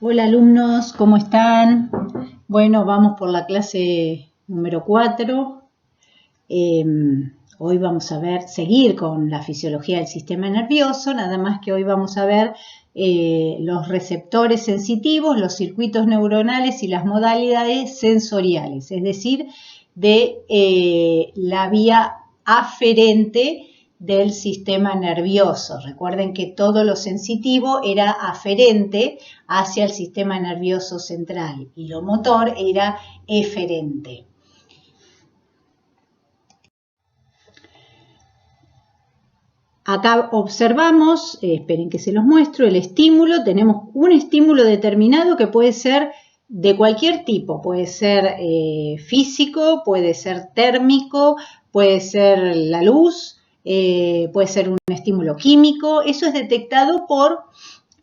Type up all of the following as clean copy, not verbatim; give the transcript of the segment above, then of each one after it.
Hola alumnos, ¿cómo están? Bueno, vamos por la clase número 4. Hoy vamos a seguir con la fisiología del sistema nervioso, nada más que hoy vamos a ver los receptores sensitivos, los circuitos neuronales y las modalidades sensoriales, es decir, de la vía aferente del sistema nervioso. Recuerden que todo lo sensitivo era aferente hacia el sistema nervioso central y lo motor era eferente. Acá observamos, esperen que se los muestro, el estímulo. Tenemos un estímulo determinado que puede ser de cualquier tipo, puede ser físico, puede ser térmico, puede ser la luz, puede ser un estímulo químico. Eso es detectado por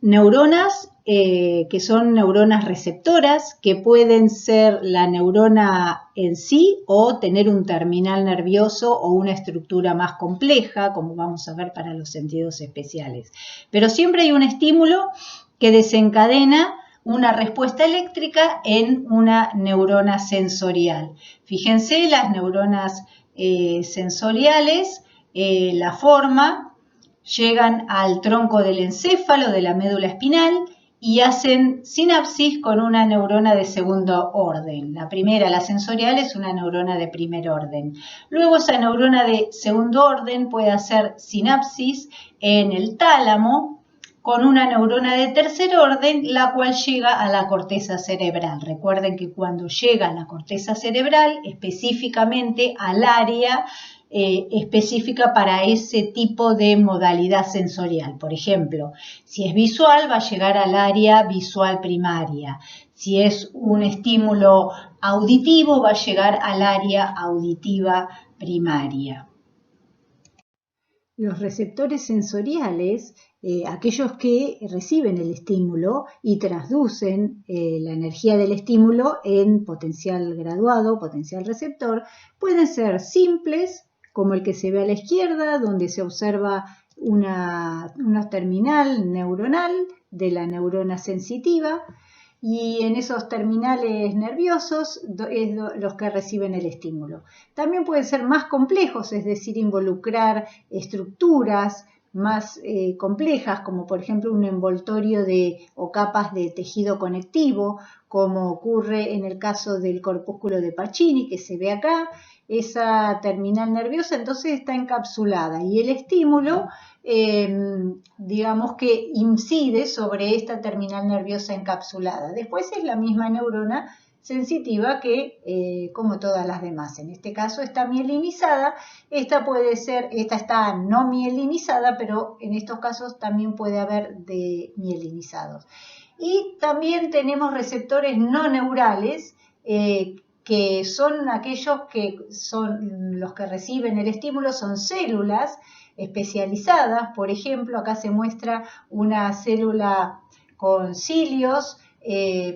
neuronas que son neuronas receptoras, que pueden ser la neurona en sí o tener un terminal nervioso o una estructura más compleja, como vamos a ver para los sentidos especiales. Pero siempre hay un estímulo que desencadena una respuesta eléctrica en una neurona sensorial. Fíjense, las neuronas sensoriales, la forma, llegan al tronco del encéfalo, de la médula espinal, y hacen sinapsis con una neurona de segundo orden. La primera, la sensorial, es una neurona de primer orden. Luego esa neurona de segundo orden puede hacer sinapsis en el tálamo con una neurona de tercer orden, la cual llega a la corteza cerebral. Recuerden que cuando llega a la corteza cerebral, específicamente al área específica para ese tipo de modalidad sensorial. Por ejemplo, si es visual, va a llegar al área visual primaria. Si es un estímulo auditivo, va a llegar al área auditiva primaria. Los receptores sensoriales, aquellos que reciben el estímulo y traducen la energía del estímulo en potencial graduado, potencial receptor, pueden ser simples, como el que se ve a la izquierda, donde se observa una terminal neuronal de la neurona sensitiva, y en esos terminales nerviosos es los que reciben el estímulo. También pueden ser más complejos, es decir, involucrar estructuras más complejas, como por ejemplo un envoltorio o capas de tejido conectivo, como ocurre en el caso del corpúsculo de Pacini, que se ve acá. Esa terminal nerviosa entonces está encapsulada y el estímulo digamos que incide sobre esta terminal nerviosa encapsulada. Después es la misma neurona sensitiva que como todas las demás. En este caso está mielinizada, esta está no mielinizada, pero en estos casos también puede haber demielinizados. Y también tenemos receptores no neurales, que son aquellos que son los que reciben el estímulo, son células especializadas. Por ejemplo, acá se muestra una célula con cilios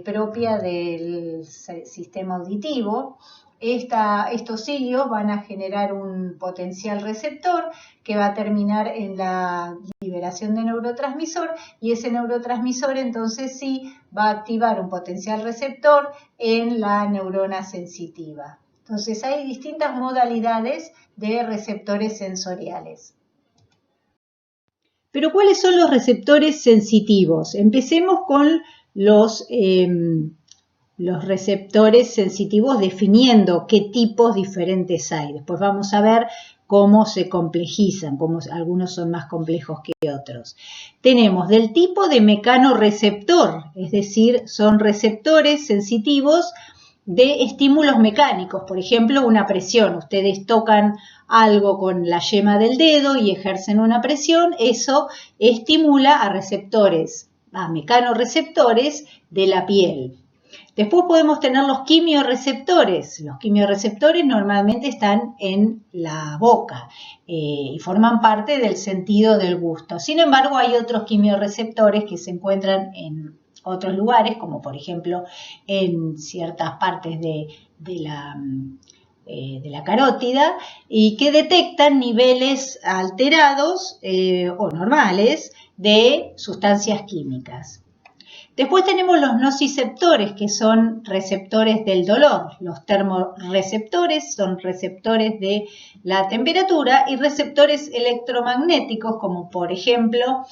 propia del sistema auditivo. Estos cilios van a generar un potencial receptor que va a terminar en la liberación de neurotransmisor, y ese neurotransmisor entonces sí va a activar un potencial receptor en la neurona sensitiva. Entonces hay distintas modalidades de receptores sensoriales. Pero ¿cuáles son los receptores sensitivos? Empecemos con los receptores sensitivos, definiendo qué tipos diferentes hay. Después vamos a ver cómo se complejizan, cómo algunos son más complejos que otros. Tenemos del tipo de mecanorreceptor, es decir, son receptores sensitivos de estímulos mecánicos. Por ejemplo, una presión. Ustedes tocan algo con la yema del dedo y ejercen una presión. Eso estimula a mecanorreceptores de la piel. Después podemos tener los quimiorreceptores. Los quimiorreceptores normalmente están en la boca y forman parte del sentido del gusto. Sin embargo, hay otros quimiorreceptores que se encuentran en otros lugares, como por ejemplo en ciertas partes de la carótida, y que detectan niveles alterados o normales de sustancias químicas. Después tenemos los nociceptores, que son receptores del dolor. Los termorreceptores son receptores de la temperatura y receptores electromagnéticos, como por ejemplo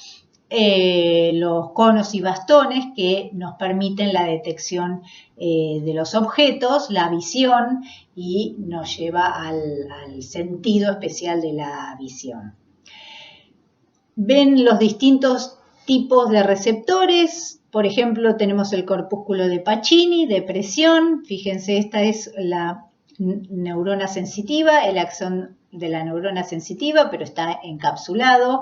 los conos y bastones, que nos permiten la detección de los objetos, la visión, y nos lleva al sentido especial de la visión. Ven los distintos tipos de receptores. Por ejemplo, tenemos el corpúsculo de Pacini, de presión. Fíjense, esta es la neurona sensitiva, el axón de la neurona sensitiva, pero está encapsulado.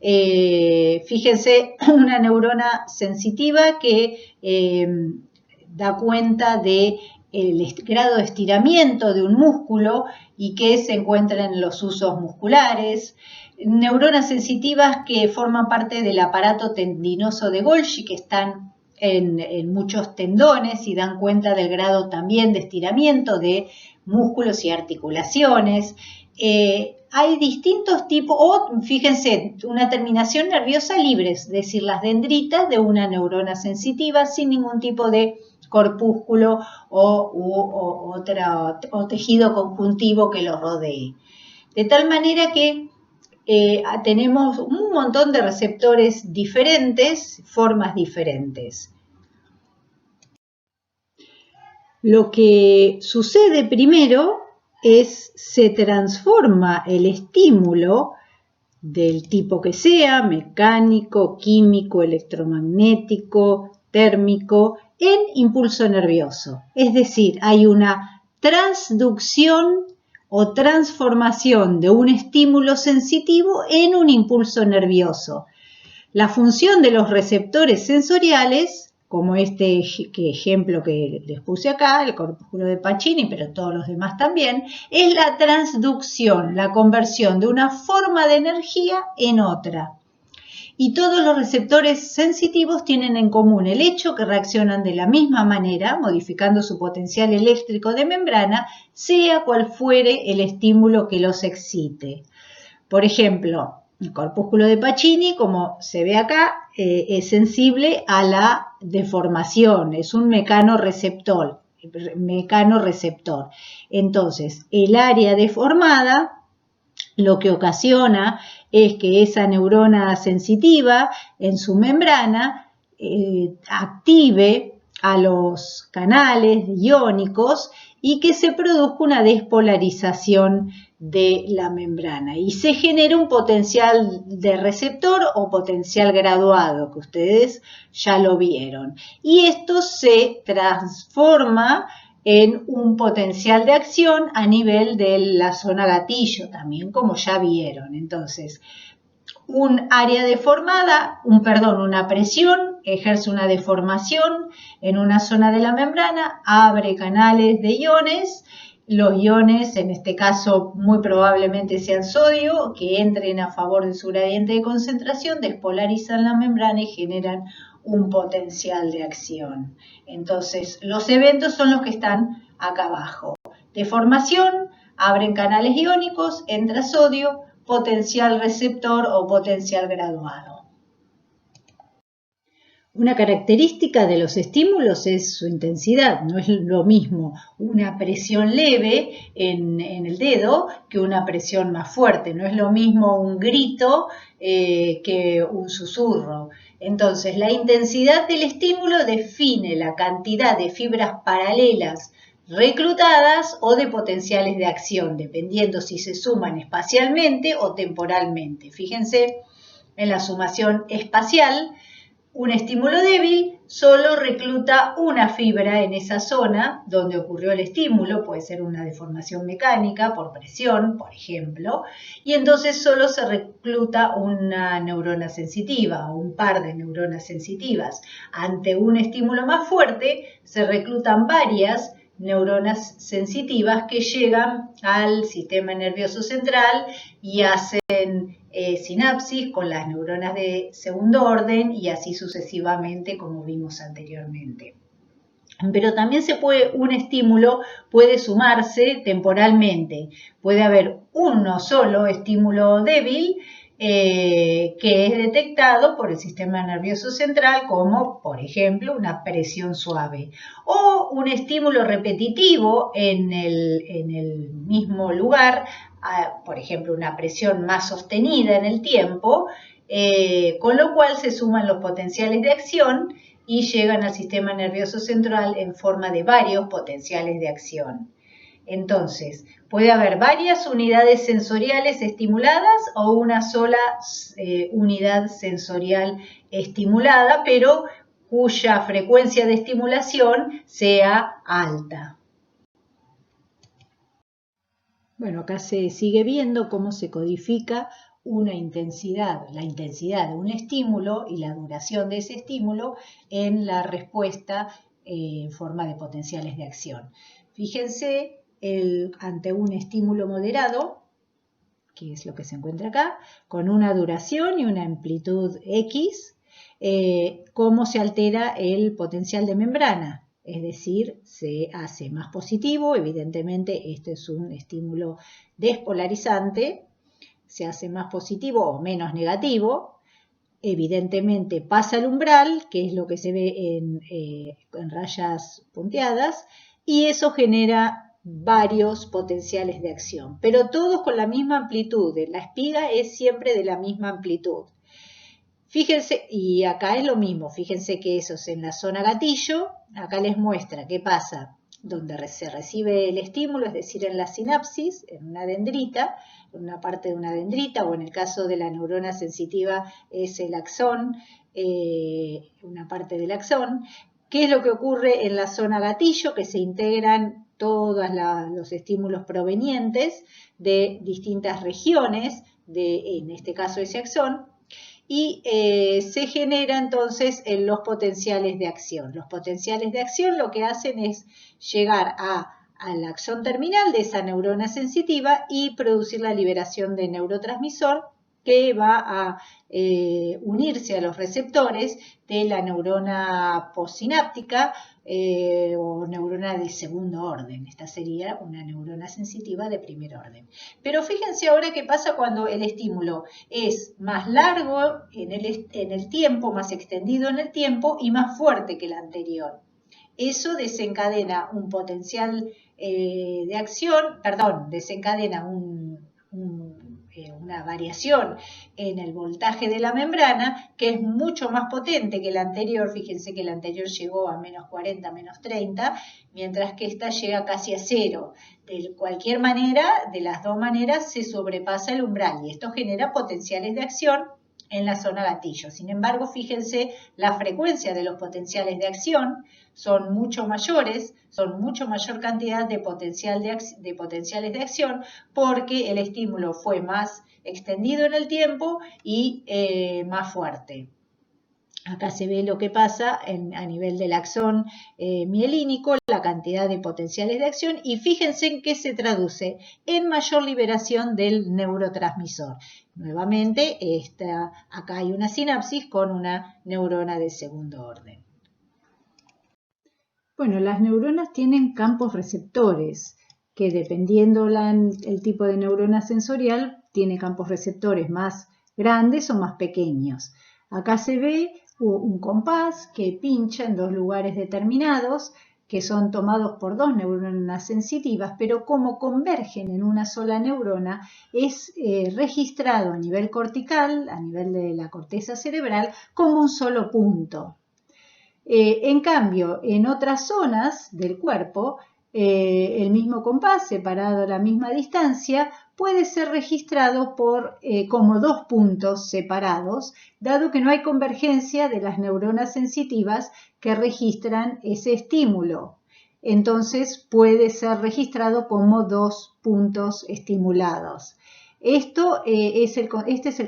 Fíjense, una neurona sensitiva que da cuenta del grado de estiramiento de un músculo y que se encuentra en los usos musculares. Neuronas sensitivas que forman parte del aparato tendinoso de Golgi, que están en muchos tendones y dan cuenta del grado también de estiramiento de músculos y articulaciones. Hay distintos tipos, o fíjense, una terminación nerviosa libre, es decir, las dendritas de una neurona sensitiva sin ningún tipo de corpúsculo o tejido conjuntivo que lo rodee. De tal manera que tenemos un montón de receptores diferentes, formas diferentes. Lo que sucede primero es se transforma el estímulo del tipo que sea, mecánico, químico, electromagnético, térmico, en impulso nervioso. Es decir, hay una transducción o transformación de un estímulo sensitivo en un impulso nervioso. La función de los receptores sensoriales, como este ejemplo que les puse acá, el corpúsculo de Pacini, pero todos los demás también, es la transducción, la conversión de una forma de energía en otra. Y todos los receptores sensitivos tienen en común el hecho que reaccionan de la misma manera, modificando su potencial eléctrico de membrana, sea cual fuere el estímulo que los excite. Por ejemplo, el corpúsculo de Pacini, como se ve acá, es sensible a la deformación, es un mecanoreceptor. Entonces, el área deformada lo que ocasiona es que esa neurona sensitiva en su membrana active a los canales iónicos y que se produzca una despolarización de la membrana y se genera un potencial de receptor o potencial graduado, que ustedes ya lo vieron. Y esto se transforma en un potencial de acción a nivel de la zona gatillo también, como ya vieron. Entonces, un área deformada, una presión ejerce una deformación en una zona de la membrana, abre canales de iones. Los iones, en este caso muy probablemente sean sodio, que entren a favor de su gradiente de concentración, despolarizan la membrana y generan un potencial de acción. Entonces, los eventos son los que están acá abajo. Deformación, abren canales iónicos, entra sodio, potencial receptor o potencial graduado. Una característica de los estímulos es su intensidad. No es lo mismo una presión leve en el dedo que una presión más fuerte. No es lo mismo un grito que un susurro. Entonces, la intensidad del estímulo define la cantidad de fibras paralelas reclutadas o de potenciales de acción, dependiendo si se suman espacialmente o temporalmente. Fíjense en la sumación espacial. Un estímulo débil solo recluta una fibra en esa zona donde ocurrió el estímulo, puede ser una deformación mecánica por presión, por ejemplo, y entonces solo se recluta una neurona sensitiva o un par de neuronas sensitivas. Ante un estímulo más fuerte se reclutan varias neuronas sensitivas que llegan al sistema nervioso central y hacen sinapsis con las neuronas de segundo orden y así sucesivamente, como vimos anteriormente. Pero también un estímulo puede sumarse temporalmente. Puede haber uno solo estímulo débil que es detectado por el sistema nervioso central como, por ejemplo, una presión suave o un estímulo repetitivo en el mismo lugar, por ejemplo, una presión más sostenida en el tiempo, con lo cual se suman los potenciales de acción y llegan al sistema nervioso central en forma de varios potenciales de acción. Entonces, puede haber varias unidades sensoriales estimuladas o una sola unidad sensorial estimulada, pero cuya frecuencia de estimulación sea alta. Bueno, acá se sigue viendo cómo se codifica una intensidad, la intensidad de un estímulo y la duración de ese estímulo en la respuesta en forma de potenciales de acción. Fíjense, ante un estímulo moderado, que es lo que se encuentra acá, con una duración y una amplitud X, cómo se altera el potencial de membrana. Es decir, se hace más positivo, evidentemente este es un estímulo despolarizante, se hace más positivo o menos negativo, evidentemente pasa el umbral, que es lo que se ve en rayas punteadas, y eso genera varios potenciales de acción, pero todos con la misma amplitud. La espiga es siempre de la misma amplitud. Fíjense, y acá es lo mismo, fíjense que eso es en la zona gatillo, acá les muestra qué pasa donde se recibe el estímulo, es decir, en la sinapsis, en una dendrita, en una parte de una dendrita, o en el caso de la neurona sensitiva es el axón, una parte del axón. ¿Qué es lo que ocurre en la zona gatillo? Que se integran todos los estímulos provenientes de distintas regiones, en este caso ese axón, y se genera entonces en los potenciales de acción. Los potenciales de acción lo que hacen es llegar al axón terminal de esa neurona sensitiva y producir la liberación de neurotransmisor que va a unirse a los receptores de la neurona postsináptica o neurona de segundo orden. Esta sería una neurona sensitiva de primer orden. Pero fíjense ahora qué pasa cuando el estímulo es más largo en el tiempo, más extendido en el tiempo y más fuerte que el anterior. Eso desencadena un potencial de acción, desencadena una variación en el voltaje de la membrana que es mucho más potente que el anterior. Fíjense que el anterior llegó a menos 40, menos 30, mientras que esta llega casi a 0. De cualquier manera, de las dos maneras, se sobrepasa el umbral y esto genera potenciales de acción en la zona gatillo. Sin embargo, fíjense, la frecuencia de los potenciales de acción son mucho mayores, son mucho mayor cantidad de potenciales de acción porque el estímulo fue más extendido en el tiempo y más fuerte. Acá se ve lo que pasa a nivel del axón mielínico, la cantidad de potenciales de acción, y fíjense en qué se traduce: en mayor liberación del neurotransmisor. Nuevamente, acá hay una sinapsis con una neurona de segundo orden. Bueno, las neuronas tienen campos receptores, que dependiendo el tipo de neurona sensorial, tiene campos receptores más grandes o más pequeños. Acá se ve un compás que pincha en dos lugares determinados, que son tomados por dos neuronas sensitivas, pero como convergen en una sola neurona, es registrado a nivel cortical, a nivel de la corteza cerebral, como un solo punto. En cambio, en otras zonas del cuerpo, el mismo compás, separado a la misma distancia, puede ser registrado como dos puntos separados, dado que no hay convergencia de las neuronas sensitivas que registran ese estímulo. Entonces puede ser registrado como dos puntos estimulados. Este es el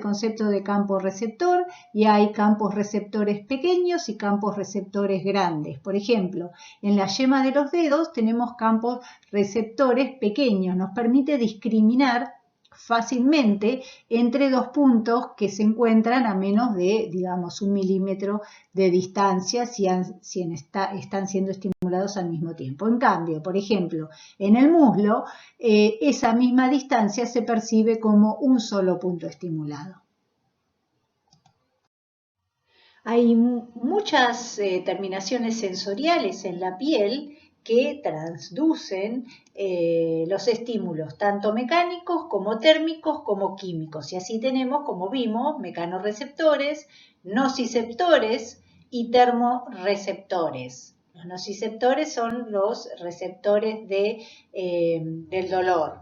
concepto de campo receptor, y hay campos receptores pequeños y campos receptores grandes. Por ejemplo, en la yema de los dedos tenemos campos receptores pequeños. Nos permite discriminar fácilmente entre dos puntos que se encuentran a menos de, digamos, 1 milímetro de distancia si están siendo estimulados al mismo tiempo. En cambio, por ejemplo, en el muslo, esa misma distancia se percibe como un solo punto estimulado. Hay muchas terminaciones sensoriales en la piel que transducen los estímulos, tanto mecánicos como térmicos como químicos. Y así tenemos, como vimos, mecanorreceptores, nociceptores y termorreceptores. Los nociceptores son los receptores del dolor.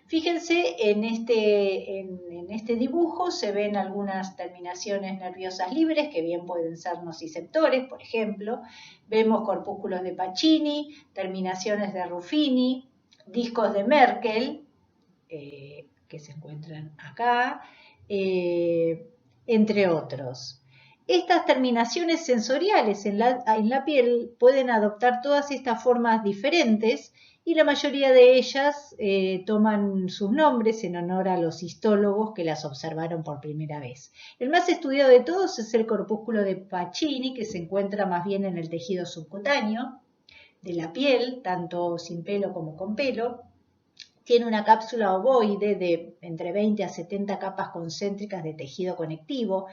Fíjense, en este dibujo se ven algunas terminaciones nerviosas libres que bien pueden ser nociceptores, por ejemplo. Vemos corpúsculos de Pacini, terminaciones de Ruffini, discos de Merkel, que se encuentran acá, entre otros. Estas terminaciones sensoriales en la piel pueden adoptar todas estas formas diferentes y la mayoría de ellas toman sus nombres en honor a los histólogos que las observaron por primera vez. El más estudiado de todos es el corpúsculo de Pacini, que se encuentra más bien en el tejido subcutáneo de la piel, tanto sin pelo como con pelo. Tiene una cápsula ovoide de entre 20 a 70 capas concéntricas de tejido conectivo,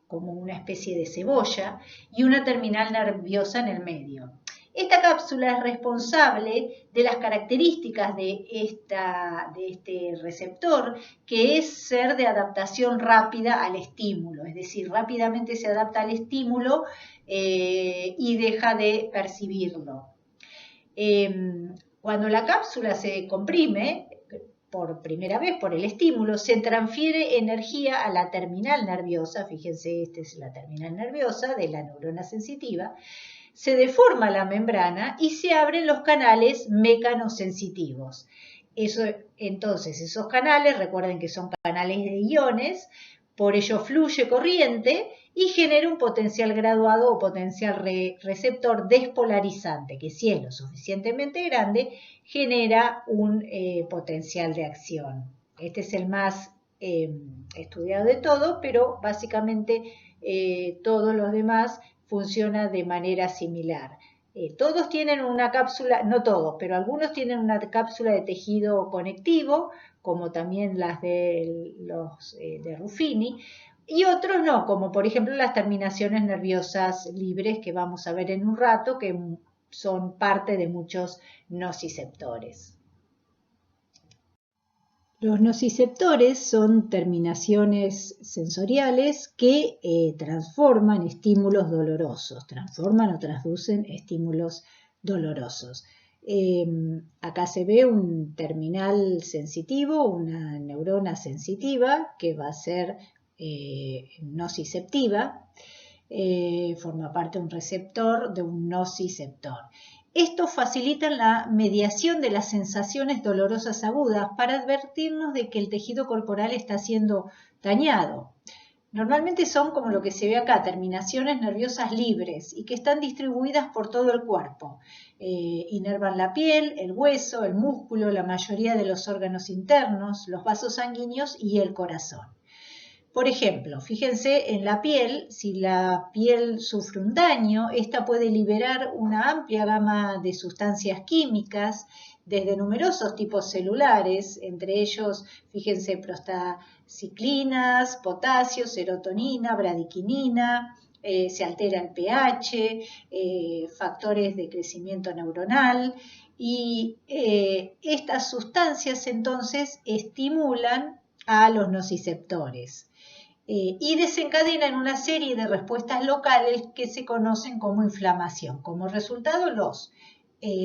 como una especie de cebolla, y una terminal nerviosa en el medio. Esta cápsula es responsable de las características de este receptor, que es ser de adaptación rápida al estímulo, es decir, rápidamente se adapta al estímulo y deja de percibirlo. Cuando la cápsula se comprime, por primera vez por el estímulo, se transfiere energía a la terminal nerviosa, fíjense, esta es la terminal nerviosa de la neurona sensitiva, se deforma la membrana y se abren los canales mecanosensitivos. Entonces, esos canales, recuerden que son canales de iones, por ello fluye corriente y genera un potencial graduado o potencial receptor despolarizante, que si es lo suficientemente grande, genera un potencial de acción. Este es el más estudiado de todo, pero básicamente todos los demás funcionan de manera similar. Todos tienen una cápsula, no todos, pero algunos tienen una cápsula de tejido conectivo, como también las de Ruffini, y otros no, como por ejemplo las terminaciones nerviosas libres que vamos a ver en un rato, que son parte de muchos nociceptores. Los nociceptores son terminaciones sensoriales que transforman estímulos dolorosos, transforman o transducen estímulos dolorosos. Acá se ve un terminal sensitivo, una neurona sensitiva que va a ser nociceptiva, forma parte de un receptor de un nociceptor. Estos facilitan la mediación de las sensaciones dolorosas agudas para advertirnos de que el tejido corporal está siendo dañado. Normalmente son como lo que se ve acá, terminaciones nerviosas libres y que están distribuidas por todo el cuerpo. Inervan la piel, el hueso, el músculo, la mayoría de los órganos internos, los vasos sanguíneos y el corazón. Por ejemplo, fíjense en la piel, si la piel sufre un daño, esta puede liberar una amplia gama de sustancias químicas, desde numerosos tipos celulares, entre ellos, fíjense, prostaciclinas, potasio, serotonina, bradiquinina, se altera el pH, factores de crecimiento neuronal, y estas sustancias entonces estimulan a los nociceptores. Y desencadenan una serie de respuestas locales que se conocen como inflamación. Como resultado, los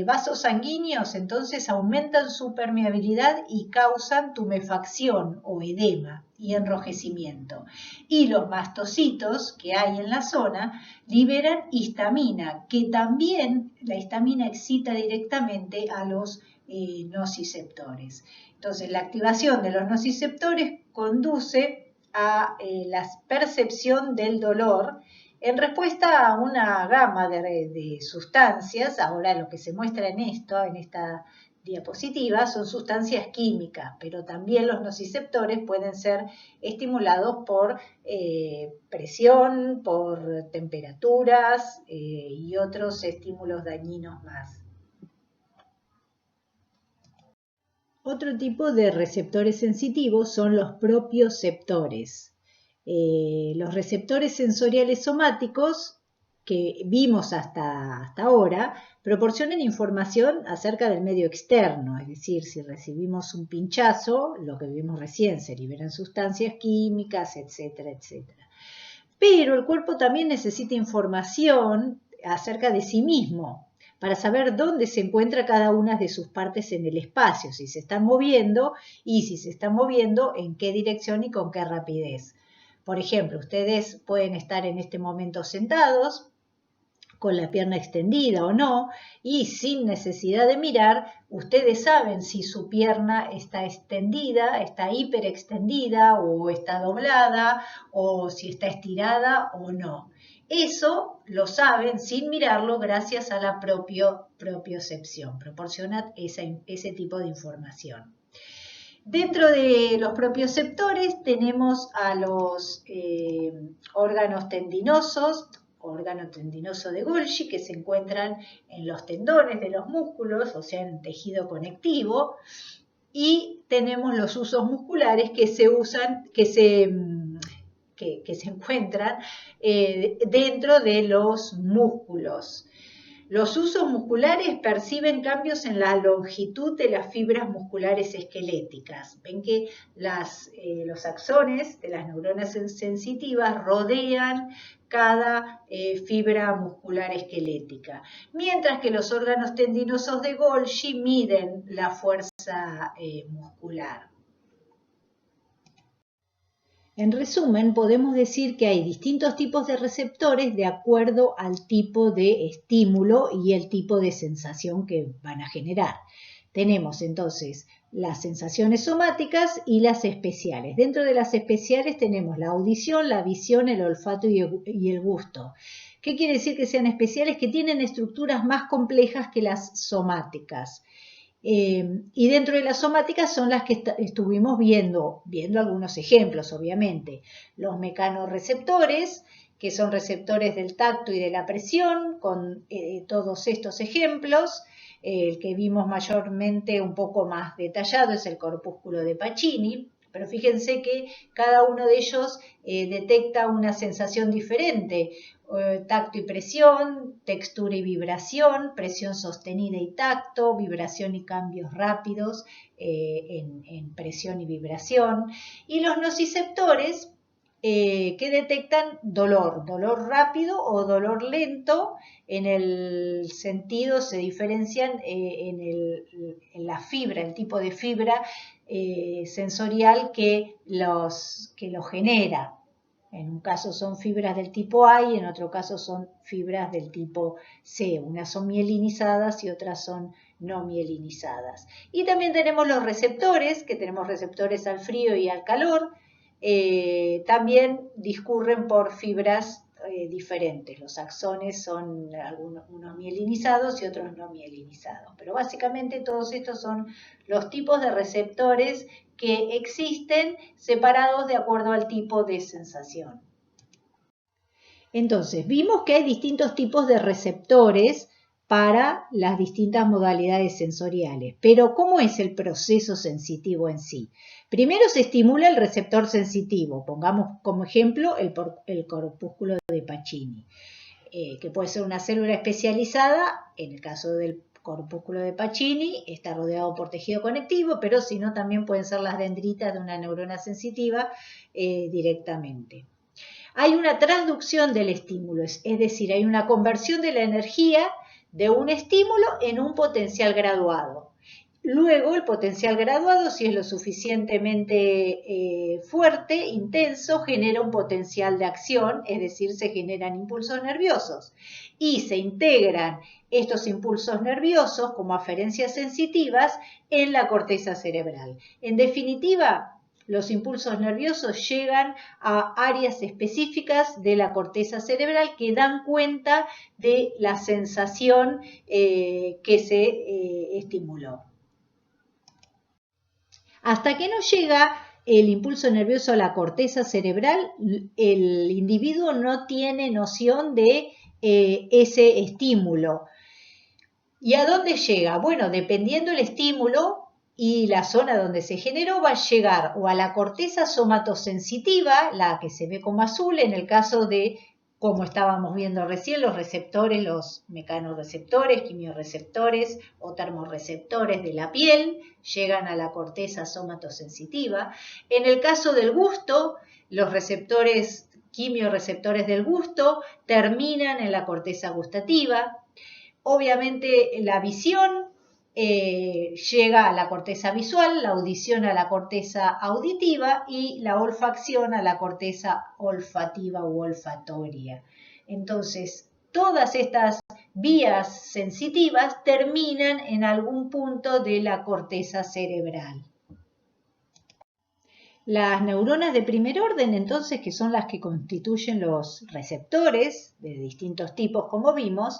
vasos sanguíneos entonces aumentan su permeabilidad y causan tumefacción o edema y enrojecimiento. Y los mastocitos que hay en la zona liberan histamina, que también la histamina excita directamente a los nociceptores. Entonces, la activación de los nociceptores conduce a la percepción del dolor en respuesta a una gama de sustancias. Ahora lo que se muestra en esta diapositiva son sustancias químicas, pero también los nociceptores pueden ser estimulados por presión, por temperaturas y otros estímulos dañinos más. Otro tipo de receptores sensitivos son los propioceptores. Los receptores sensoriales somáticos que vimos hasta ahora proporcionan información acerca del medio externo, es decir, si recibimos un pinchazo, lo que vimos recién, se liberan sustancias químicas, etcétera, etcétera. Pero el cuerpo también necesita información acerca de sí mismo, para saber dónde se encuentra cada una de sus partes en el espacio, si se están moviendo y si se están moviendo, en qué dirección y con qué rapidez. Por ejemplo, ustedes pueden estar en este momento sentados, con la pierna extendida o no, y sin necesidad de mirar, ustedes saben si su pierna está extendida, está hiperextendida o está doblada, o si está estirada o no. Eso lo saben sin mirarlo gracias a la propiocepción, proporciona ese tipo de información. Dentro de los propioceptores tenemos a los órganos tendinosos, órgano tendinoso de Golgi, que se encuentran en los tendones de los músculos, o sea, en tejido conectivo, y tenemos los usos musculares que se encuentran dentro de los músculos. Los usos musculares perciben cambios en la longitud de las fibras musculares esqueléticas. Ven que los axones de las neuronas sensitivas rodean cada fibra muscular esquelética, mientras que los órganos tendinosos de Golgi miden la fuerza muscular. En resumen, podemos decir que hay distintos tipos de receptores de acuerdo al tipo de estímulo y el tipo de sensación que van a generar. Tenemos entonces las sensaciones somáticas y las especiales. Dentro de las especiales tenemos la audición, la visión, el olfato y el gusto. ¿Qué quiere decir que sean especiales? Que tienen estructuras más complejas que las somáticas. Y dentro de las somáticas son las que estuvimos viendo algunos ejemplos, obviamente. Los mecanorreceptores, que son receptores del tacto y de la presión, con todos estos ejemplos. El que vimos mayormente un poco más detallado es el corpúsculo de Pacini, pero fíjense que cada uno de ellos detecta una sensación diferente. Tacto y presión, textura y vibración, presión sostenida y tacto, vibración y cambios rápidos en presión y vibración. Y los nociceptores que detectan dolor rápido o dolor lento. En el sentido se diferencian en la fibra, el tipo de fibra sensorial que lo genera. En un caso son fibras del tipo A y en otro caso son fibras del tipo C. Unas son mielinizadas y otras son no mielinizadas. Y también tenemos los receptores, que tenemos receptores al frío y al calor. También discurren por fibras diferentes. Los axones son unos mielinizados y otros no mielinizados. Pero básicamente todos estos son los tipos de receptores que existen separados de acuerdo al tipo de sensación. Entonces, vimos que hay distintos tipos de receptores para las distintas modalidades sensoriales. Pero, ¿cómo es el proceso sensitivo en sí? Primero se estimula el receptor sensitivo. Pongamos como ejemplo el corpúsculo de Pacini, que puede ser una célula especializada. En el caso del corpúsculo de Pacini está rodeado por tejido conectivo, pero si no también pueden ser las dendritas de una neurona sensitiva directamente. Hay una transducción del estímulo, es decir, hay una conversión de la energía de un estímulo en un potencial graduado. Luego, el potencial graduado, si es lo suficientemente fuerte, intenso, genera un potencial de acción, es decir, se generan impulsos nerviosos. Y se integran estos impulsos nerviosos como aferencias sensitivas en la corteza cerebral. En definitiva, los impulsos nerviosos llegan a áreas específicas de la corteza cerebral que dan cuenta de la sensación que se estimuló. Hasta que no llega el impulso nervioso a la corteza cerebral, el individuo no tiene noción de ese estímulo. ¿Y a dónde llega? Bueno, dependiendo del estímulo, y la zona donde se generó va a llegar o a la corteza somatosensitiva, la que se ve como azul, en el caso de, como estábamos viendo recién, los receptores, los mecanorreceptores, quimiorreceptores o termorreceptores de la piel, llegan a la corteza somatosensitiva. En el caso del gusto, los receptores, quimiorreceptores del gusto, terminan en la corteza gustativa. Obviamente la visión llega a la corteza visual, la audición a la corteza auditiva y la olfacción a la corteza olfativa u olfatoria. Entonces, todas estas vías sensitivas terminan en algún punto de la corteza cerebral. Las neuronas de primer orden, entonces, que son las que constituyen los receptores de distintos tipos, como vimos,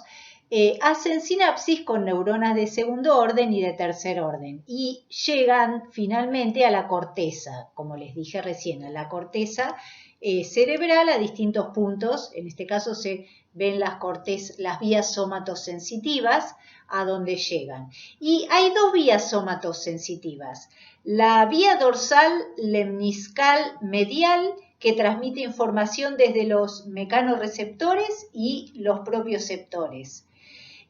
hacen sinapsis con neuronas de segundo orden y de tercer orden y llegan finalmente a la corteza, como les dije recién, a la corteza cerebral a distintos puntos. En este caso se ven las vías somatosensitivas a donde llegan. Y hay dos vías somatosensitivas. La vía dorsal lemniscal medial, que transmite información desde los mecanorreceptores y los propioceptores.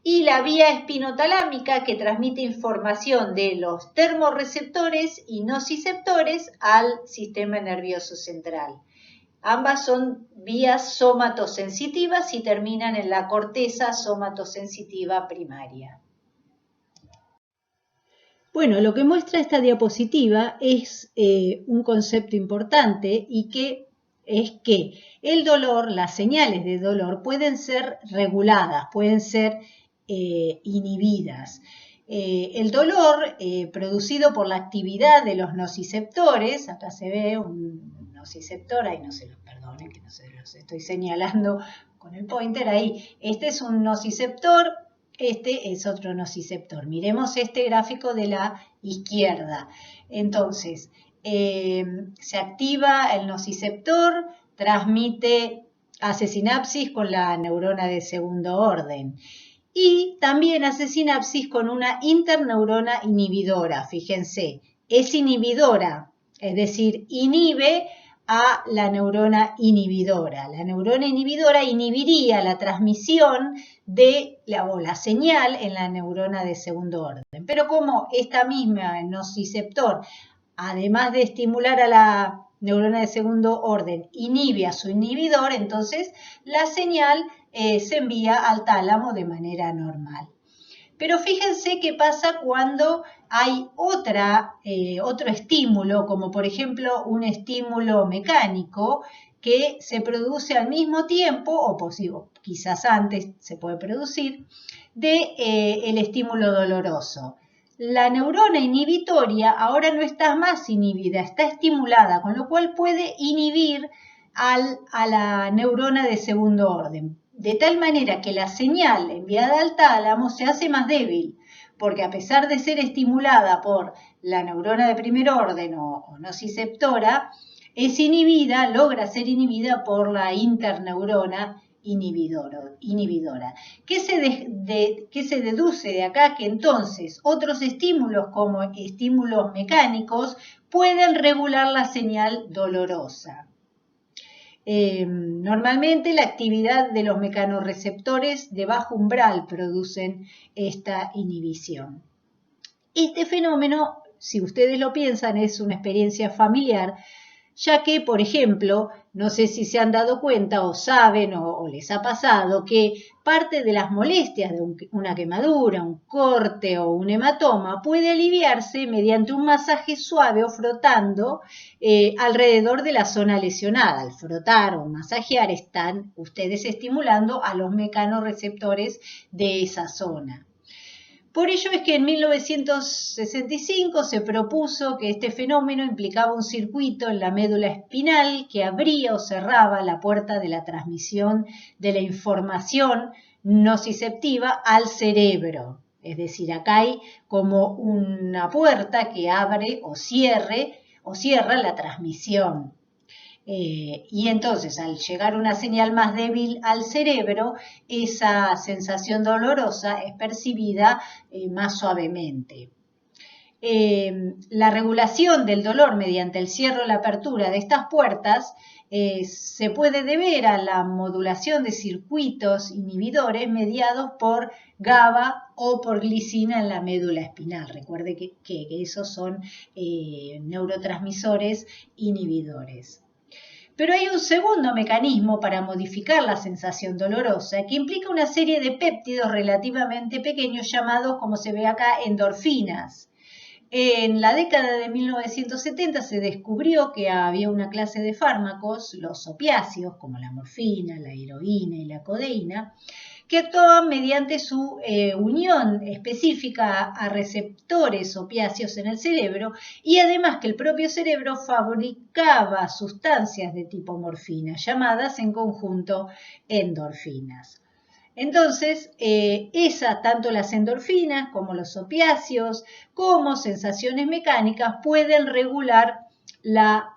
Y la vía espinotalámica, que transmite información de los termorreceptores y nociceptores al sistema nervioso central. Ambas son vías somatosensitivas y terminan en la corteza somatosensitiva primaria. Bueno, lo que muestra esta diapositiva es un concepto importante y que es que el dolor, las señales de dolor pueden ser reguladas, pueden ser inhibidas. El dolor producido por la actividad de los nociceptores, acá se ve un nociceptor, ahí no se los perdonen que no se los estoy señalando con el pointer ahí, este es un nociceptor, este es otro nociceptor. Miremos este gráfico de la izquierda. Entonces, se activa el nociceptor, hace sinapsis con la neurona de segundo orden. Y también hace sinapsis con una interneurona inhibidora, fíjense, es inhibidora, es decir, inhibe a la neurona inhibidora. La neurona inhibidora inhibiría la transmisión de la señal en la neurona de segundo orden. Pero como esta misma nociceptor, además de estimular a la neurona de segundo orden, inhibe a su inhibidor, entonces la señal se envía al tálamo de manera normal. Pero fíjense qué pasa cuando hay otro estímulo, como por ejemplo un estímulo mecánico que se produce al mismo tiempo, o quizás antes se puede producir, el estímulo doloroso. La neurona inhibitoria ahora no está más inhibida, está estimulada, con lo cual puede inhibir a la neurona de segundo orden, de tal manera que la señal enviada al tálamo se hace más débil, porque a pesar de ser estimulada por la neurona de primer orden o nociceptora, es inhibida, logra ser inhibida por la interneurona inhibidora. ¿Qué se deduce de acá? Que entonces otros estímulos como estímulos mecánicos pueden regular la señal dolorosa. Normalmente la actividad de los mecanorreceptores de bajo umbral producen esta inhibición. Este fenómeno, si ustedes lo piensan, es una experiencia familiar, ya que, por ejemplo, no sé si se han dado cuenta o saben o les ha pasado que parte de las molestias de una quemadura, un corte o un hematoma puede aliviarse mediante un masaje suave o frotando alrededor de la zona lesionada. Al frotar o masajear están ustedes estimulando a los mecanorreceptores de esa zona. Por ello es que en 1965 se propuso que este fenómeno implicaba un circuito en la médula espinal que abría o cerraba la puerta de la transmisión de la información nociceptiva al cerebro. Es decir, acá hay como una puerta que abre o cierra la transmisión. Y entonces, al llegar una señal más débil al cerebro, esa sensación dolorosa es percibida más suavemente. la regulación del dolor mediante el cierre o la apertura de estas puertas se puede deber a la modulación de circuitos inhibidores mediados por GABA o por glicina en la médula espinal. Recuerde que esos son neurotransmisores inhibidores. Pero hay un segundo mecanismo para modificar la sensación dolorosa que implica una serie de péptidos relativamente pequeños llamados, como se ve acá, endorfinas. En la década de 1970 se descubrió que había una clase de fármacos, los opiáceos, como la morfina, la heroína y la codeína, que actuaban mediante su unión específica a receptores opiáceos en el cerebro y además que el propio cerebro fabricaba sustancias de tipo morfina, llamadas en conjunto endorfinas. Entonces, tanto las endorfinas como los opiáceos, como sensaciones mecánicas, pueden regular la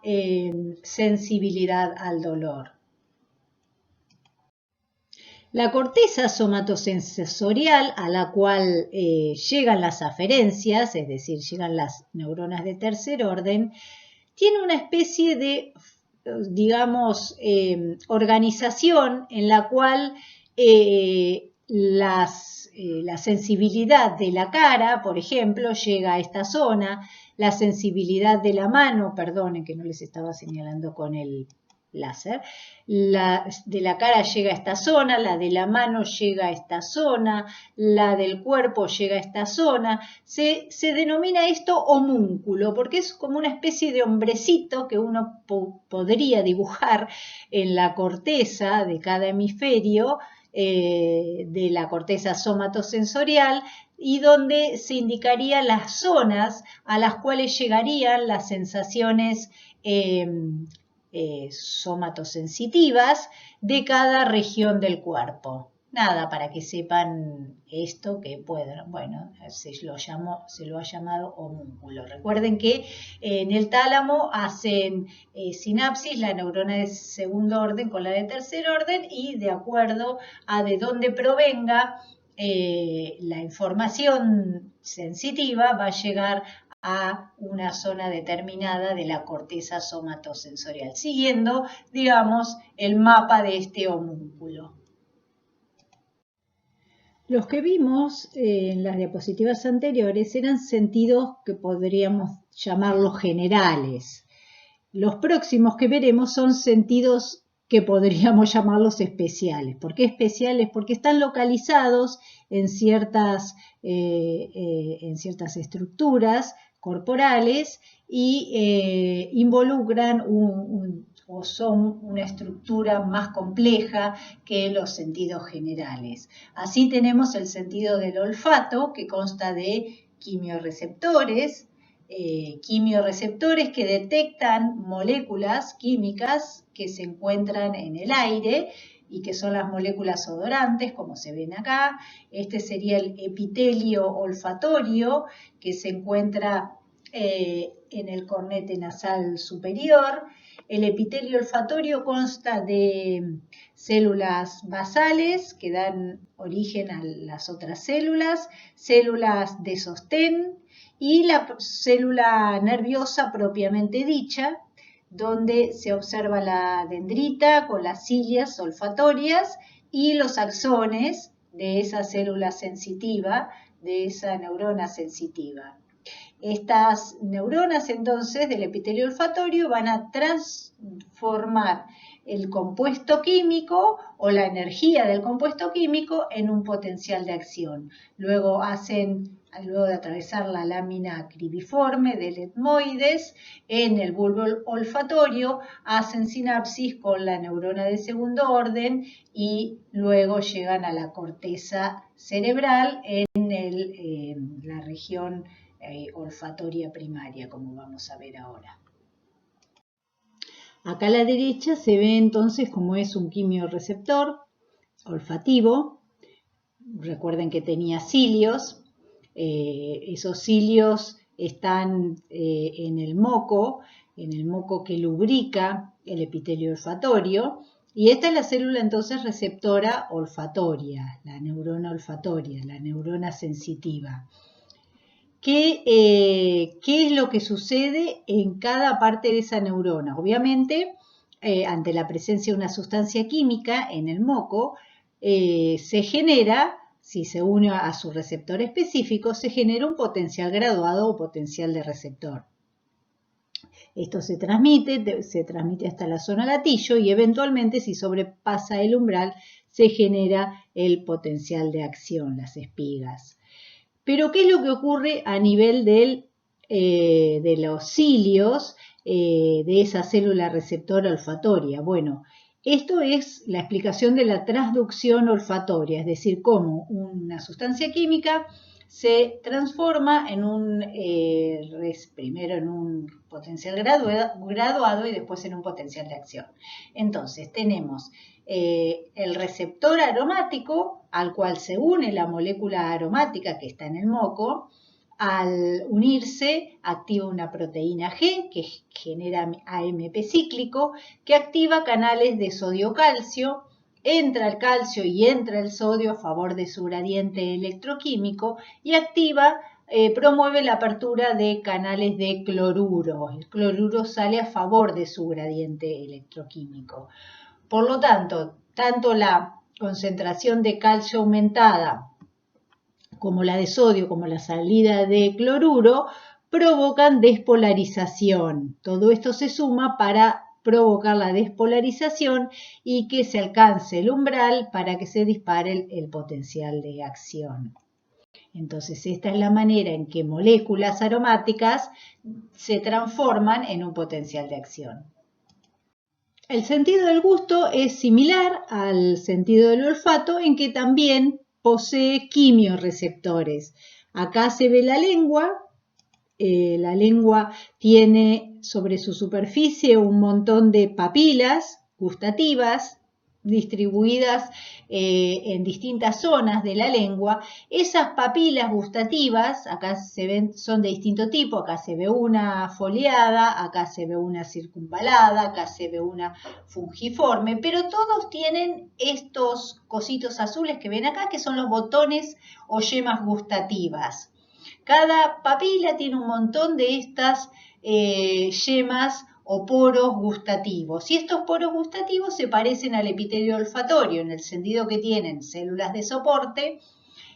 sensibilidad al dolor. La corteza somatosensorial, a la cual llegan las aferencias, es decir, llegan las neuronas de tercer orden, tiene una especie de, digamos, organización en la cual la sensibilidad de la cara, por ejemplo, llega a esta zona, la sensibilidad de la mano, perdonen que no les estaba señalando con el láser, de la cara llega a esta zona, la de la mano llega a esta zona, la del cuerpo llega a esta zona. Se denomina esto homúnculo porque es como una especie de hombrecito que uno podría dibujar en la corteza de cada hemisferio de la corteza somatosensorial y donde se indicarían las zonas a las cuales llegarían las sensaciones somatosensitivas de cada región del cuerpo. Nada, para que sepan esto que pueden, bueno, se lo ha llamado homúnculo. Recuerden que en el tálamo hacen sinapsis la neurona de segundo orden con la de tercer orden y de acuerdo a de dónde provenga la información sensitiva va a llegar a una zona determinada de la corteza somatosensorial, siguiendo, digamos, el mapa de este homúnculo. Los que vimos en las diapositivas anteriores eran sentidos que podríamos llamarlos generales. Los próximos que veremos son sentidos que podríamos llamarlos especiales. ¿Por qué especiales? Porque están localizados en ciertas estructuras corporales y involucran o son una estructura más compleja que los sentidos generales. Así tenemos el sentido del olfato, que consta de quimiorreceptores, que detectan moléculas químicas que se encuentran en el aire y que son las moléculas odorantes, como se ven acá. Este sería el epitelio olfatorio, que se encuentra en el cornete nasal superior. El epitelio olfatorio consta de células basales que dan origen a las otras células de sostén y la célula nerviosa propiamente dicha, donde se observa la dendrita con las cilias olfatorias y los axones de esa célula sensitiva, de esa neurona sensitiva. Estas neuronas entonces del epitelio olfatorio van a transformar el compuesto químico o la energía del compuesto químico en un potencial de acción. Luego de atravesar la lámina cribiforme del etmoides, en el bulbo olfatorio hacen sinapsis con la neurona de segundo orden y luego llegan a la corteza cerebral en la región olfatoria primaria, como vamos a ver ahora. Acá a la derecha se ve entonces cómo es un quimiorreceptor olfativo. Recuerden que tenía cilios. Esos cilios están en el moco que lubrica el epitelio olfatorio. Y esta es la célula entonces receptora olfatoria, la neurona olfatoria, la neurona sensitiva. qué es lo que sucede en cada parte de esa neurona. Obviamente, ante la presencia de una sustancia química en el moco, se genera, si se une a su receptor específico, se genera un potencial graduado o potencial de receptor. Esto se transmite hasta la zona gatillo y eventualmente, si sobrepasa el umbral, se genera el potencial de acción, las espigas. Pero, ¿qué es lo que ocurre a nivel de los cilios de esa célula receptora olfatoria? Bueno, esto es la explicación de la transducción olfatoria, es decir, cómo una sustancia química se transforma primero en un potencial graduado y después en un potencial de acción. Entonces, tenemos el receptor aromático al cual se une la molécula aromática que está en el moco. Al unirse activa una proteína G que genera AMP cíclico que activa canales de sodio-calcio. Entra el calcio y entra el sodio a favor de su gradiente electroquímico y promueve la apertura de canales de cloruro. El cloruro sale a favor de su gradiente electroquímico. Por lo tanto la concentración de calcio aumentada como la de sodio, como la salida de cloruro, provocan despolarización. Todo esto se suma para provocar la despolarización y que se alcance el umbral para que se dispare el potencial de acción. Entonces, esta es la manera en que moléculas aromáticas se transforman en un potencial de acción. El sentido del gusto es similar al sentido del olfato en que también posee quimiorreceptores. Acá se ve la lengua. La lengua tiene sobre su superficie un montón de papilas gustativas distribuidas en distintas zonas de la lengua. Esas papilas gustativas, acá se ven, son de distinto tipo. Acá se ve una foliada, acá se ve una circunvalada, acá se ve una fungiforme, pero todos tienen estos cositos azules que ven acá, que son los botones o yemas gustativas. Cada papila tiene un montón de estas yemas o poros gustativos. Y estos poros gustativos se parecen al epitelio olfatorio en el sentido que tienen células de soporte,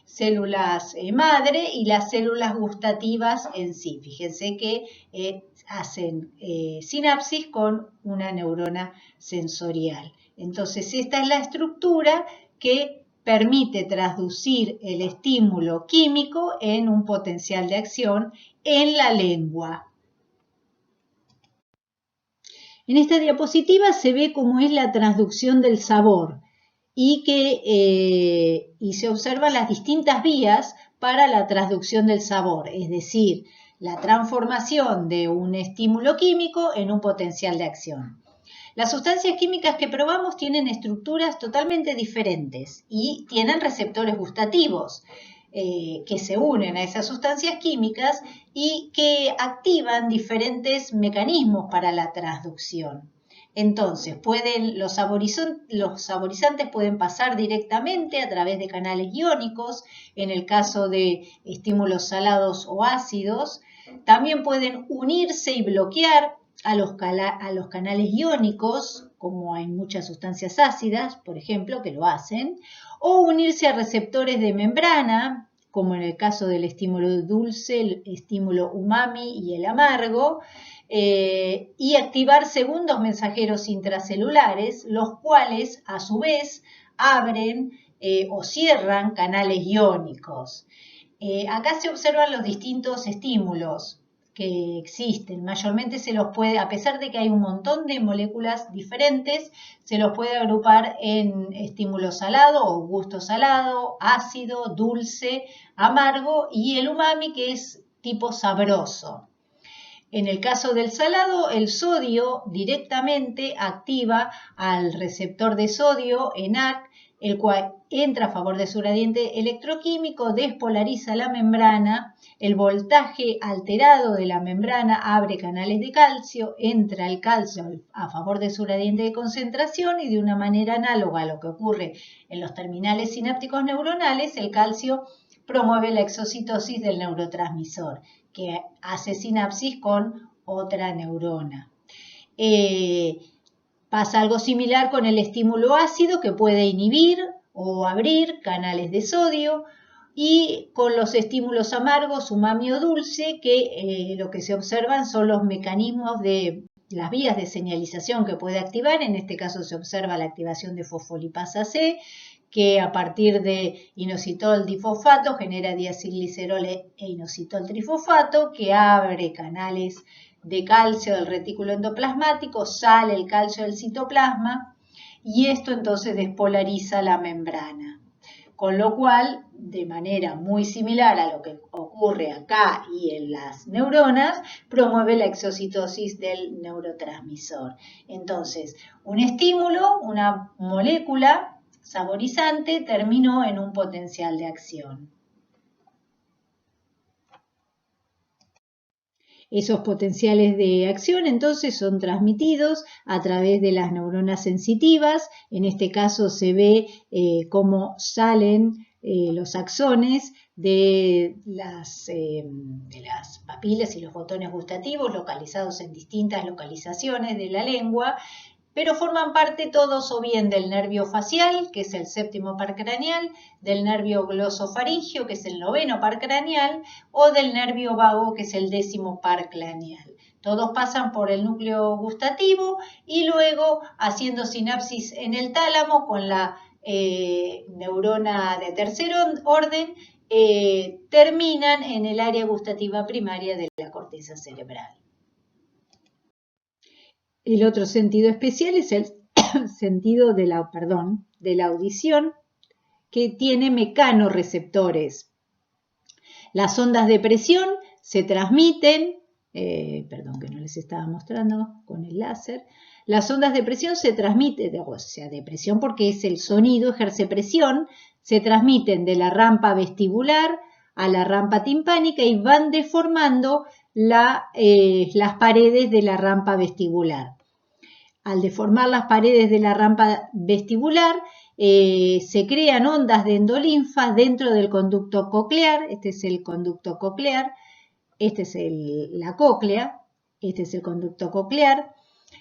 células madre y las células gustativas en sí. Fíjense que hacen sinapsis con una neurona sensorial. Entonces, esta es la estructura que permite traducir el estímulo químico en un potencial de acción en la lengua. En esta diapositiva se ve cómo es la transducción del sabor y se observan las distintas vías para la transducción del sabor, es decir, la transformación de un estímulo químico en un potencial de acción. Las sustancias químicas que probamos tienen estructuras totalmente diferentes y tienen receptores gustativos que se unen a esas sustancias químicas y que activan diferentes mecanismos para la transducción. Entonces, los saborizantes pueden pasar directamente a través de canales iónicos, en el caso de estímulos salados o ácidos. También pueden unirse y bloquear a los canales iónicos, como hay muchas sustancias ácidas, por ejemplo, que lo hacen, o unirse a receptores de membrana, como en el caso del estímulo dulce, el estímulo umami y el amargo, y activar segundos mensajeros intracelulares, los cuales a su vez abren o cierran canales iónicos. Acá se observan los distintos estímulos que existen. Mayormente se los puede, a pesar de que hay un montón de moléculas diferentes, se los puede agrupar en estímulo salado o gusto salado, ácido, dulce, amargo y el umami, que es tipo sabroso. En el caso del salado, el sodio directamente activa al receptor de sodio, ENaC, el cual entra a favor de su gradiente electroquímico, despolariza la membrana, el voltaje alterado de la membrana abre canales de calcio, entra el calcio a favor de su gradiente de concentración y de una manera análoga a lo que ocurre en los terminales sinápticos neuronales, el calcio promueve la exocitosis del neurotransmisor, que hace sinapsis con otra neurona. Pasa algo similar con el estímulo ácido, que puede inhibir o abrir canales de sodio, y con los estímulos amargos, umami o dulce, que lo que se observan son los mecanismos de las vías de señalización que puede activar. En este caso se observa la activación de fosfolipasa C, que a partir de inositol difosfato genera diacilglicerol e inositol trifosfato, que abre canales de calcio del retículo endoplasmático, sale el calcio del citoplasma y esto entonces despolariza la membrana. Con lo cual, de manera muy similar a lo que ocurre acá y en las neuronas, promueve la exocitosis del neurotransmisor. Entonces, un estímulo, una molécula saborizante, terminó en un potencial de acción. Esos potenciales de acción entonces son transmitidos a través de las neuronas sensitivas. En este caso se ve cómo salen los axones de las papilas y los botones gustativos localizados en distintas localizaciones de la lengua, pero forman parte todos o bien del nervio facial, que es el séptimo par craneal, del nervio glosofaringeo, que es el noveno par craneal, o del nervio vago, que es el décimo par craneal. Todos pasan por el núcleo gustativo y luego, haciendo sinapsis en el tálamo con la neurona de tercer orden, terminan en el área gustativa primaria de la corteza cerebral. El otro sentido especial es el sentido de la audición, que tiene mecanorreceptores. Las ondas de presión se transmiten, que no les estaba mostrando con el láser. Las ondas de presión se transmiten, o sea, de presión porque es el sonido, ejerce presión, se transmiten de la rampa vestibular a la rampa timpánica y van deformando las paredes de la rampa vestibular. Al deformar las paredes de la rampa vestibular, se crean ondas de endolinfa dentro del conducto coclear. Este es el conducto coclear, este es la cóclea, este es el conducto coclear,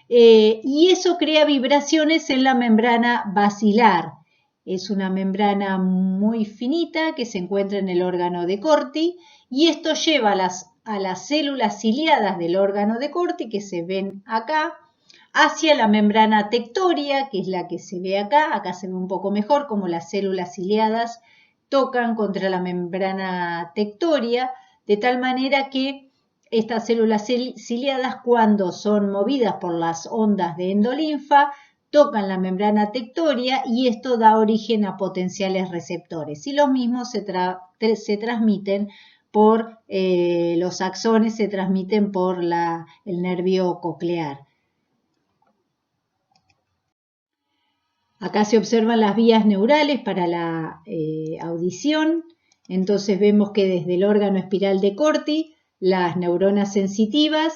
y eso crea vibraciones en la membrana basilar. Es una membrana muy finita que se encuentra en el órgano de Corti y esto lleva a las células ciliadas del órgano de Corti, que se ven acá, hacia la membrana tectoria, que es la que se ve acá. Acá se ve un poco mejor como las células ciliadas tocan contra la membrana tectoria, de tal manera que estas células ciliadas, cuando son movidas por las ondas de endolinfa, tocan la membrana tectoria y esto da origen a potenciales receptores. Y los mismos se transmiten por los axones, se transmiten por el nervio coclear. Acá se observan las vías neurales para la audición. Entonces vemos que desde el órgano espiral de Corti, las neuronas sensitivas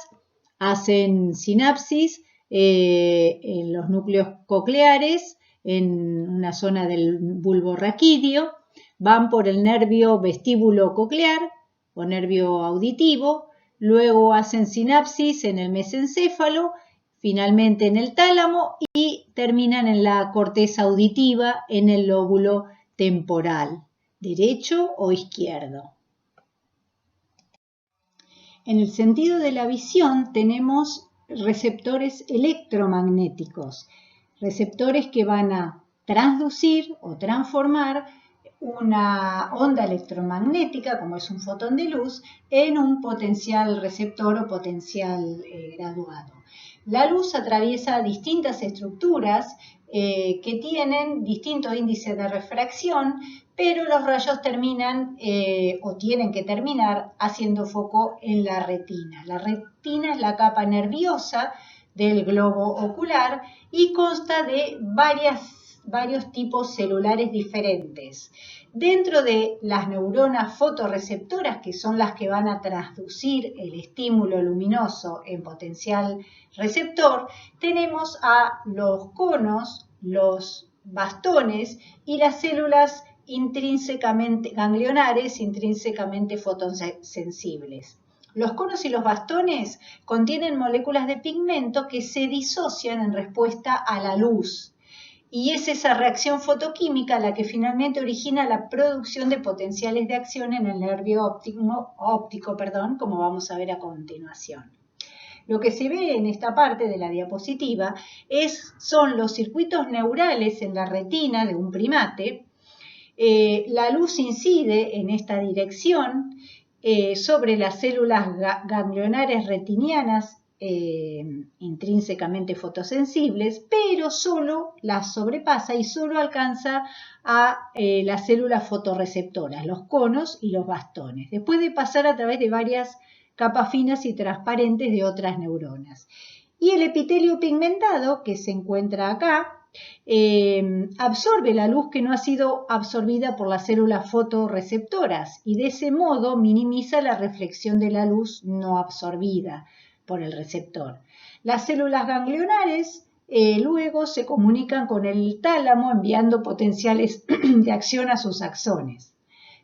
hacen sinapsis en los núcleos cocleares, en una zona del bulbo raquídeo, van por el nervio vestíbulo coclear o nervio auditivo, luego hacen sinapsis en el mesencéfalo, finalmente en el tálamo y terminan en la corteza auditiva, en el lóbulo temporal, derecho o izquierdo. En el sentido de la visión tenemos receptores electromagnéticos, receptores que van a transducir o transformar una onda electromagnética, como es un fotón de luz, en un potencial receptor o potencial graduado. La luz atraviesa distintas estructuras que tienen distinto índice de refracción, pero los rayos terminan o tienen que terminar haciendo foco en la retina. La retina es la capa nerviosa del globo ocular y consta de varios tipos celulares diferentes. Dentro de las neuronas fotorreceptoras, que son las que van a transducir el estímulo luminoso en potencial receptor, tenemos a los conos, los bastones y las células ganglionares intrínsecamente fotosensibles. Los conos y los bastones contienen moléculas de pigmento que se disocian en respuesta a la luz. Y es esa reacción fotoquímica la que finalmente origina la producción de potenciales de acción en el nervio óptico, como vamos a ver a continuación. Lo que se ve en esta parte de la diapositiva son los circuitos neurales en la retina de un primate. La luz incide en esta dirección sobre las células ganglionares retinianas intrínsecamente fotosensibles, pero solo las sobrepasa y solo alcanza a las células fotorreceptoras, los conos y los bastones, después de pasar a través de varias capas finas y transparentes de otras neuronas. Y el epitelio pigmentado, que se encuentra acá, absorbe la luz que no ha sido absorbida por las células fotorreceptoras y de ese modo minimiza la reflexión de la luz no absorbida por el receptor. Las células ganglionares luego se comunican con el tálamo enviando potenciales de acción a sus axones.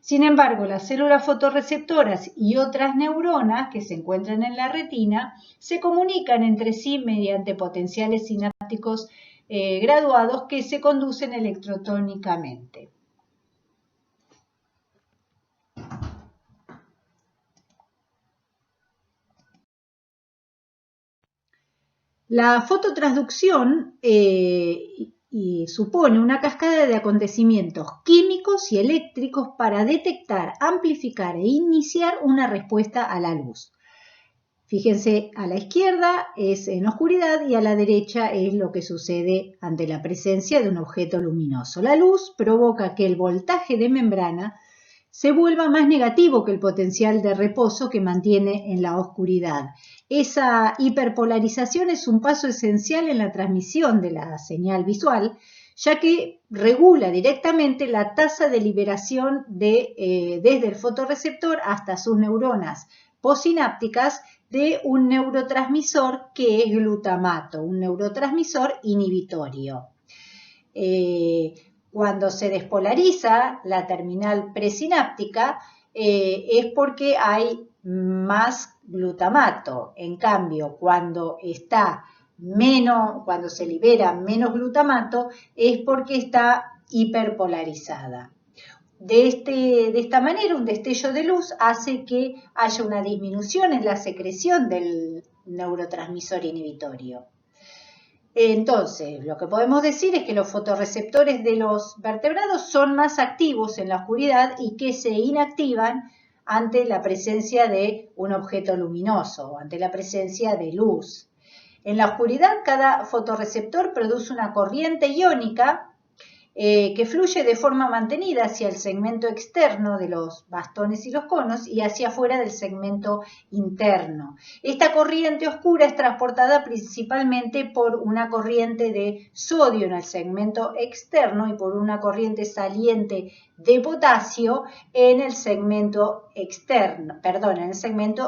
Sin embargo, las células fotorreceptoras y otras neuronas que se encuentran en la retina se comunican entre sí mediante potenciales sinápticos graduados que se conducen electrotónicamente. La fototransducción supone una cascada de acontecimientos químicos y eléctricos para detectar, amplificar e iniciar una respuesta a la luz. Fíjense, a la izquierda es en oscuridad y a la derecha es lo que sucede ante la presencia de un objeto luminoso. La luz provoca que el voltaje de membrana se vuelva más negativo que el potencial de reposo que mantiene en la oscuridad. Esa hiperpolarización es un paso esencial en la transmisión de la señal visual, ya que regula directamente la tasa de liberación desde el fotorreceptor hasta sus neuronas postsinápticas de un neurotransmisor que es glutamato, un neurotransmisor inhibitorio. Cuando se despolariza la terminal presináptica es porque hay más glutamato. En cambio, cuando se libera menos glutamato es porque está hiperpolarizada. De esta manera, un destello de luz hace que haya una disminución en la secreción del neurotransmisor inhibitorio. Entonces, lo que podemos decir es que los fotorreceptores de los vertebrados son más activos en la oscuridad y que se inactivan ante la presencia de un objeto luminoso o ante la presencia de luz. En la oscuridad, cada fotorreceptor produce una corriente iónica que fluye de forma mantenida hacia el segmento externo de los bastones y los conos y hacia afuera del segmento interno. Esta corriente oscura es transportada principalmente por una corriente de sodio en el segmento externo y por una corriente saliente de potasio en el segmento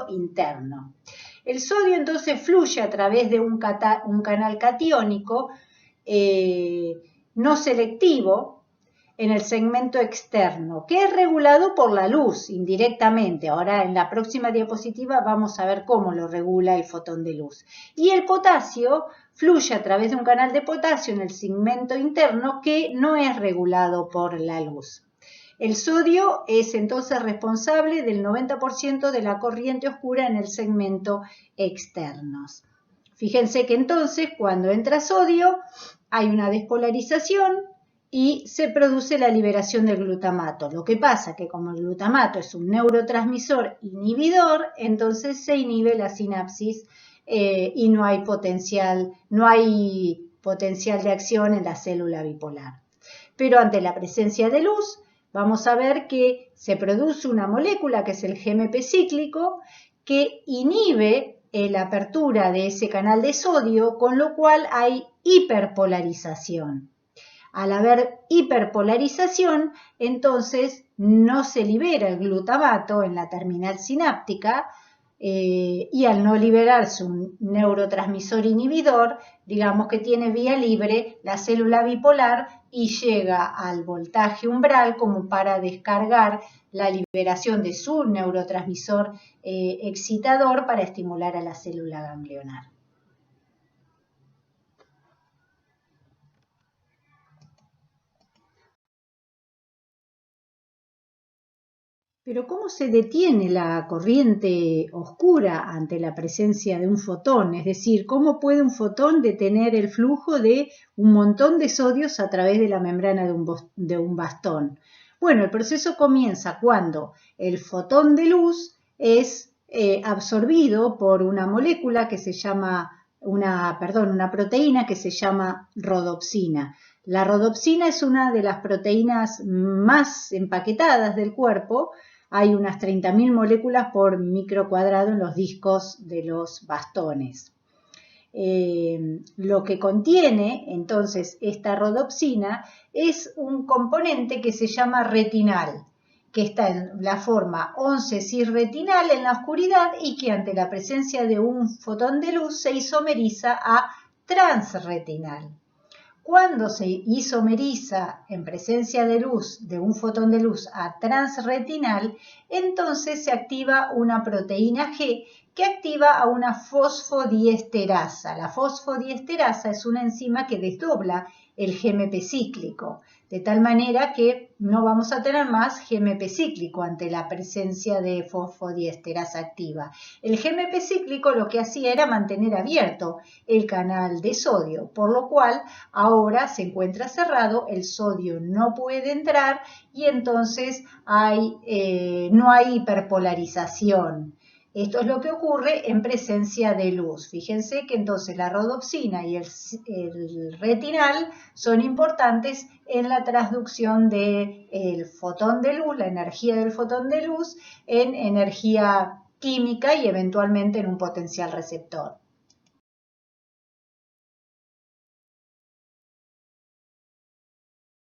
interno. El sodio entonces fluye a través de un canal catiónico no selectivo en el segmento externo, que es regulado por la luz indirectamente. Ahora en la próxima diapositiva vamos a ver cómo lo regula el fotón de luz. Y el potasio fluye a través de un canal de potasio en el segmento interno que no es regulado por la luz. El sodio es entonces responsable del 90% de la corriente oscura en el segmento externo. Fíjense que entonces cuando entra sodio hay una despolarización y se produce la liberación del glutamato. Lo que pasa que como el glutamato es un neurotransmisor inhibidor, entonces se inhibe la sinapsis y no hay potencial de acción en la célula bipolar. Pero ante la presencia de luz, vamos a ver que se produce una molécula que es el GMP cíclico que inhibe la apertura de ese canal de sodio, con lo cual hay hiperpolarización. Al haber hiperpolarización, entonces no se libera el glutamato en la terminal sináptica, y al no liberarse un neurotransmisor inhibidor, digamos que tiene vía libre la célula bipolar y llega al voltaje umbral como para descargar la liberación de su neurotransmisor excitador para estimular a la célula ganglionar. Pero ¿cómo se detiene la corriente oscura ante la presencia de un fotón? Es decir, ¿cómo puede un fotón detener el flujo de un montón de sodios a través de la membrana de un bastón? Bueno, el proceso comienza cuando el fotón de luz es absorbido por una molécula que se llama, una proteína que se llama rodopsina. La rodopsina es una de las proteínas más empaquetadas del cuerpo. Hay unas 30.000 moléculas por micro cuadrado en los discos de los bastones. Lo que contiene entonces esta rodopsina es un componente que se llama retinal, que está en la forma 11-cis-retinal en la oscuridad y que ante la presencia de un fotón de luz se isomeriza a transretinal. Cuando se isomeriza en presencia de luz, de un fotón de luz a transretinal, entonces se activa una proteína G que activa a una fosfodiesterasa. La fosfodiesterasa es una enzima que desdobla el GMP cíclico, de tal manera que no vamos a tener más GMP cíclico ante la presencia de fosfodiesterasa activa. El GMP cíclico lo que hacía era mantener abierto el canal de sodio, por lo cual ahora se encuentra cerrado, el sodio no puede entrar y entonces no hay hiperpolarización. Esto es lo que ocurre en presencia de luz. Fíjense que entonces la rodopsina y el retinal son importantes en la transducción del fotón de luz, la energía del fotón de luz, en energía química y eventualmente en un potencial receptor.